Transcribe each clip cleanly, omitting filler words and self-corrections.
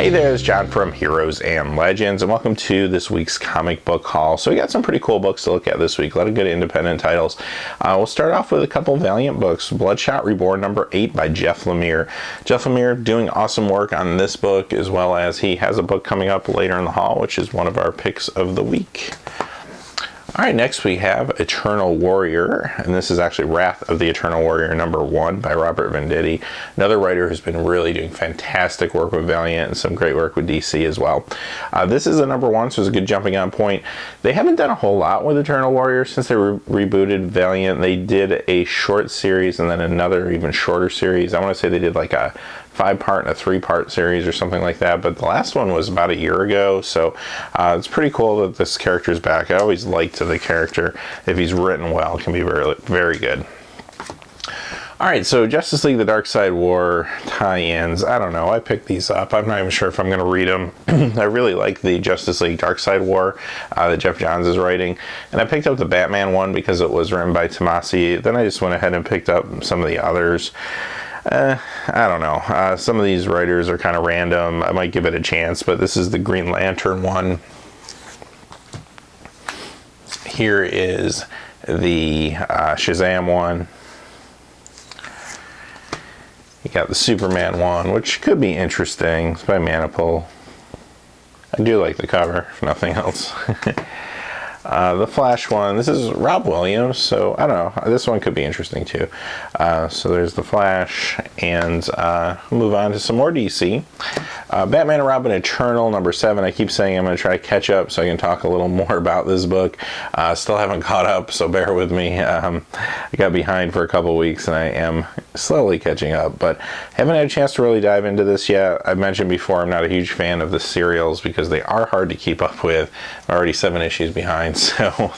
Hey there, it's John from Heroes and Legends, and welcome to this week's comic book haul. So we got some pretty cool books to look at this week, a lot of good independent titles. We'll start off with a couple Valiant books. Bloodshot Reborn number 8 by Jeff Lemire. Jeff Lemire doing awesome work on this book, as well as he has a book coming up later in the haul, which is one of our picks of the week. Alright, next we have Eternal Warrior, and this is actually Wrath of the Eternal Warrior number 1 by Robert Venditti, another writer who's been really doing fantastic work with Valiant and some great work with DC as well. This is a number 1, so it's a good jumping on point. They haven't done a whole lot with Eternal Warrior since they rebooted Valiant. They did a short series and then another even shorter series. I want to say they did like a 5-part and a 3-part series or something like that, but the last one was about a year ago, so it's pretty cool that this character's back. I always liked the character. If he's written well, can be very, very good. Alright, so Justice League The Dark Side War tie-ins. I don't know, I picked these up. I'm not even sure if I'm going to read them. I really like the Justice League Dark Side War that Jeff Johns is writing. And I picked up the Batman one because it was written by Tomasi. Then I just went ahead and picked up some of the others. I don't know. Some of these writers are kind of random. I might give it a chance, but this is the Green Lantern one. Here is the Shazam one. You got the Superman one, which could be interesting. It's by Manipul. I do like the cover, if nothing else. The Flash one, this is Rob Williams, so I don't know, this one could be interesting too. So there's the Flash, and move on to some more DC. Batman and Robin Eternal number 7. I keep saying I'm going to try to catch up so I can talk a little more about this book. Still haven't caught up, so bear with me. I got behind for a couple weeks and I am slowly catching up, but haven't had a chance to really dive into this yet. I mentioned before I'm not a huge fan of the serials because they are hard to keep up with. I'm already 7 issues behind, so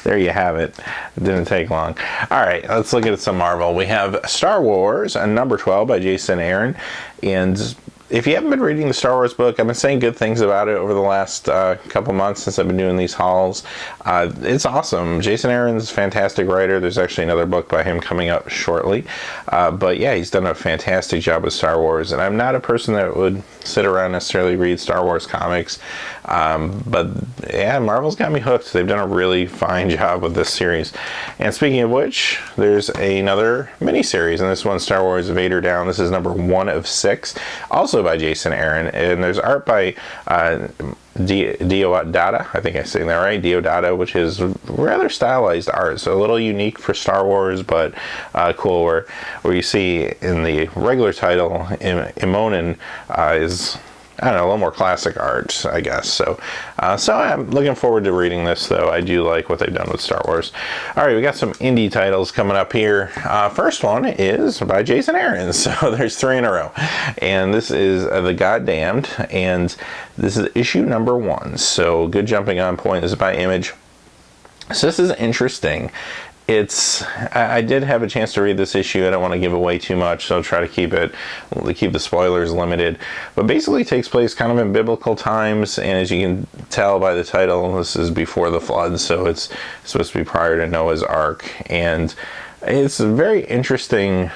there you have it. It didn't take long. Alright, let's look at some Marvel. We have Star Wars number 12 by Jason Aaron, and if you haven't been reading the Star Wars book, I've been saying good things about it over the last couple months since I've been doing these hauls. It's awesome. Jason Aaron's a fantastic writer. There's actually another book by him coming up shortly. But yeah, he's done a fantastic job with Star Wars. And I'm not a person that would sit around necessarily read Star Wars comics. But yeah, Marvel's got me hooked. They've done a really fine job with this series. And speaking of which, there's another miniseries, and this one's Star Wars Vader Down. This is number 1 of 6. Also by Jason Aaron, and there's art by Diodata, I think I say that right, Diodata, which is rather stylized art, so a little unique for Star Wars, but cool, where you see in the regular title, Imonen is, I don't know, a little more classic art, I guess. So I'm looking forward to reading this, though. I do like what they've done with Star Wars. All right, we got some indie titles coming up here. First one is by Jason Aaron, so there's 3 in a row. And this is The Goddamned, and this is issue number 1. So good jumping on point. This is by Image. So this is interesting. I did have a chance to read this issue. I don't want to give away too much, so I'll try to keep the spoilers limited. But basically it takes place kind of in biblical times, and as you can tell by the title, this is before the flood, so it's supposed to be prior to Noah's Ark. And it's a very interesting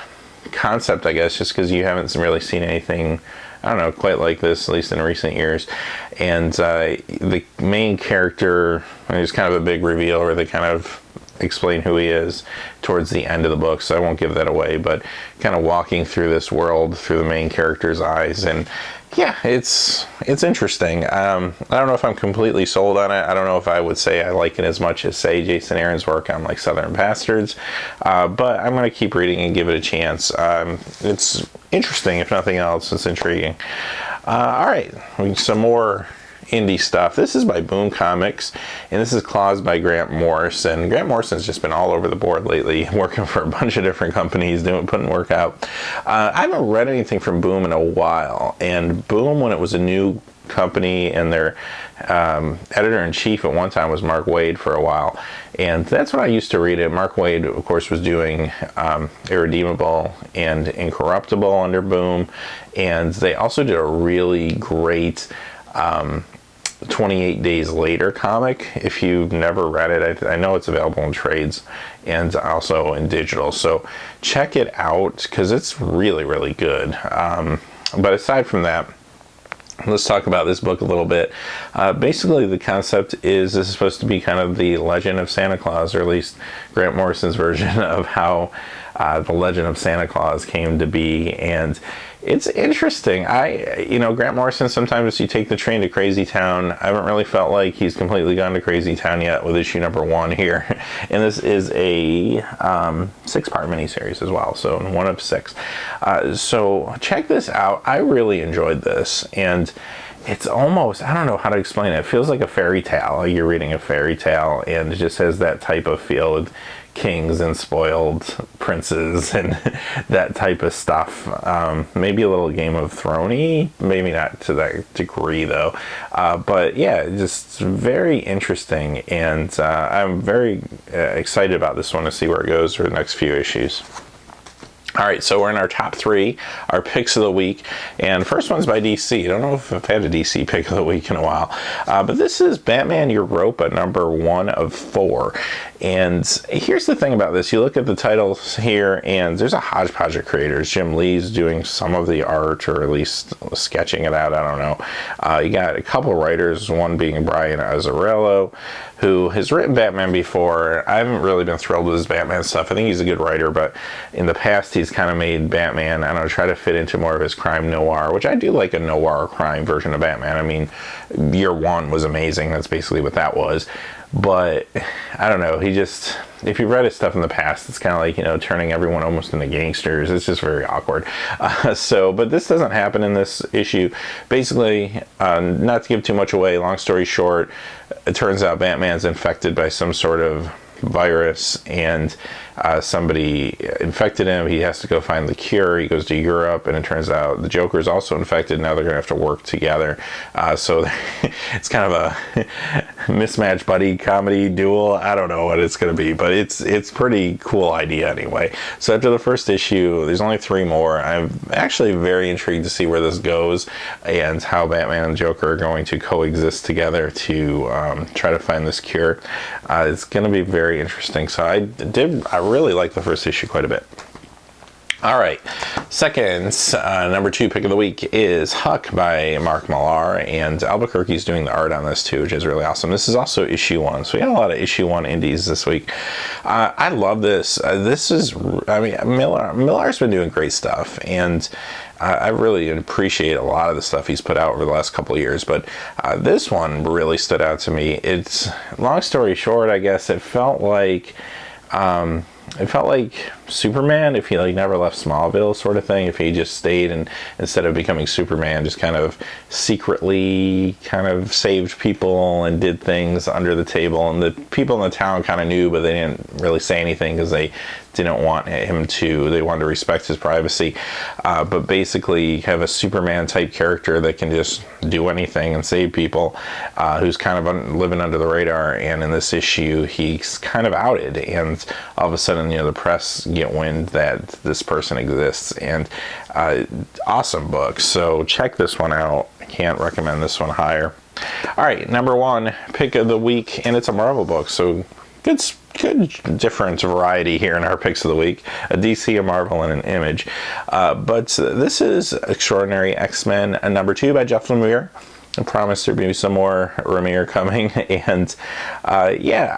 concept, I guess, just because you haven't really seen anything, I don't know, quite like this, at least in recent years. And the main character, there's kind of a big reveal where they kind of explain who he is towards the end of the book, so I won't give that away, but kind of walking through this world through the main character's eyes, and yeah, it's interesting. I don't know if I'm completely sold on it. I don't know if I would say I like it as much as, say, Jason Aaron's work on like Southern Bastards, but I'm going to keep reading and give it a chance. It's interesting, if nothing else. It's intriguing. Alright, some more indie stuff. This is by Boom Comics, and this is Klaus by Grant Morrison. Grant Morrison's just been all over the board lately, working for a bunch of different companies, putting work out. I haven't read anything from Boom in a while, and Boom, when it was a new company, and their editor-in-chief at one time was Mark Waid for a while, and that's when I used to read it. Mark Waid, of course, was doing Irredeemable and Incorruptible under Boom, and they also did a really great 28 Days Later comic. If you've never read it, I know it's available in trades and also in digital, so check it out because it's really, really good. But aside from that, Let's talk about this book a little bit. Basically, the concept is this is supposed to be kind of the Legend of Santa Claus, or at least Grant Morrison's version of how the Legend of Santa Claus came to be. And it's interesting. Grant Morrison, sometimes you take the train to Crazy Town. I haven't really felt like he's completely gone to Crazy Town yet with issue number 1 here. And this is a 6-part miniseries as well, so 1 of 6. So check this out. I really enjoyed this, and it's almost, I don't know how to explain it. It feels like a fairy tale, like you're reading a fairy tale, and it just has that type of feel with kings and spoiled princes and that type of stuff. Maybe a little Game of Thrones-y, maybe not to that degree though. But yeah, just very interesting, and I'm very excited about this one to see where it goes for the next few issues. All right, so we're in our top 3, our picks of the week, and first one's by DC. I don't know if I've had a DC pick of the week in a while, but this is Batman Europa number 1 of 4. And here's the thing about this. You look at the titles here, and there's a hodgepodge of creators. Jim Lee's doing some of the art, or at least sketching it out, I don't know. You got a couple writers, one being Brian Azzarello, who has written Batman before. I haven't really been thrilled with his Batman stuff. I think he's a good writer, but in the past he's kind of made Batman, I don't know, try to fit into more of his crime noir, which I do like a noir crime version of Batman. I mean, Year One was amazing. That's basically what that was. But I don't know, he just, if you've read his stuff in the past, it's kind of like, turning everyone almost into gangsters. It's just very awkward. But this doesn't happen in this issue. Basically, not to give too much away, long story short, it turns out Batman's infected by some sort of virus, and somebody infected him. He has to go find the cure. He goes to Europe, and it turns out the Joker is also infected. Now they're going to have to work together. So it's kind of a mismatched buddy comedy duel. I don't know what it's going to be, but it's pretty cool idea anyway. So after the first issue, there's only 3 more. I'm actually very intrigued to see where this goes and how Batman and Joker are going to coexist together to try to find this cure. It's going to be very interesting. So I really like the first issue quite a bit. All right, second, number 2 pick of the week is Huck by Mark Millar, and Albuquerque's doing the art on this too, which is really awesome. This is also issue 1, so we got a lot of issue 1 indies this week. I love this. Millar's been doing great stuff, and I really appreciate a lot of the stuff he's put out over the last couple of years, but this one really stood out to me. It's, long story short, I guess, it felt like Superman if he never left Smallville, sort of thing. If he just stayed and instead of becoming Superman, just kind of secretly kind of saved people and did things under the table, and the people in the town kind of knew, but they didn't really say anything because they didn't want him to. They wanted to respect his privacy. But basically have a Superman type character that can just do anything and save people, who's kind of living under the radar. And in this issue, he's kind of outed, and all of a sudden, the press get wind that this person exists. And awesome book. So check this one out. I can't recommend this one higher. All right, number 1 pick of the week, and it's a Marvel book. So good different variety here in our picks of the week, a DC, a Marvel, and an Image. But this is Extraordinary X-Men, number 2 by Jeff Lemire. I promise there'll be some more Lemire coming, and yeah,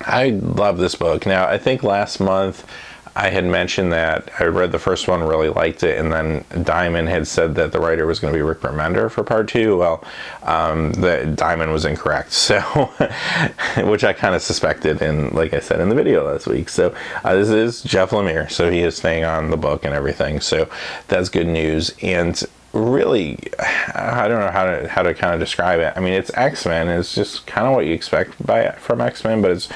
I love this book. Now, I think last month I had mentioned that I read the first one, really liked it, and then Diamond had said that the writer was going to be Rick Remender for part 2. Well, the Diamond was incorrect, so which I kind of suspected, and like I said in the video last week. So this is Jeff Lemire, so he is staying on the book and everything. So that's good news. And really, I don't know how to kind of describe it. I mean, it's X-Men. It's just kind of what you expect from X-Men, but it's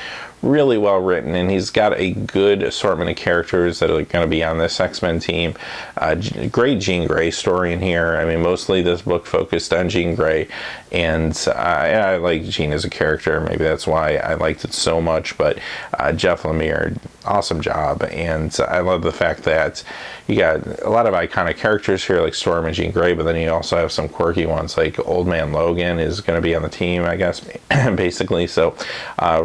really well written, and he's got a good assortment of characters that are going to be on this X-Men team. Great Jean Grey story in here. I mean, mostly this book focused on Jean Grey, and I like Jean as a character. Maybe that's why I liked it so much. But Jeff Lemire, awesome job, and I love the fact that you got a lot of iconic characters here like Storm and Jean Grey, but then you also have some quirky ones like Old Man Logan is going to be on the team, I guess, basically. So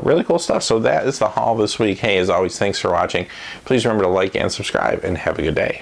really cool stuff. So that is the haul this week. Hey, as always, thanks for watching. Please remember to like and subscribe, and have a good day.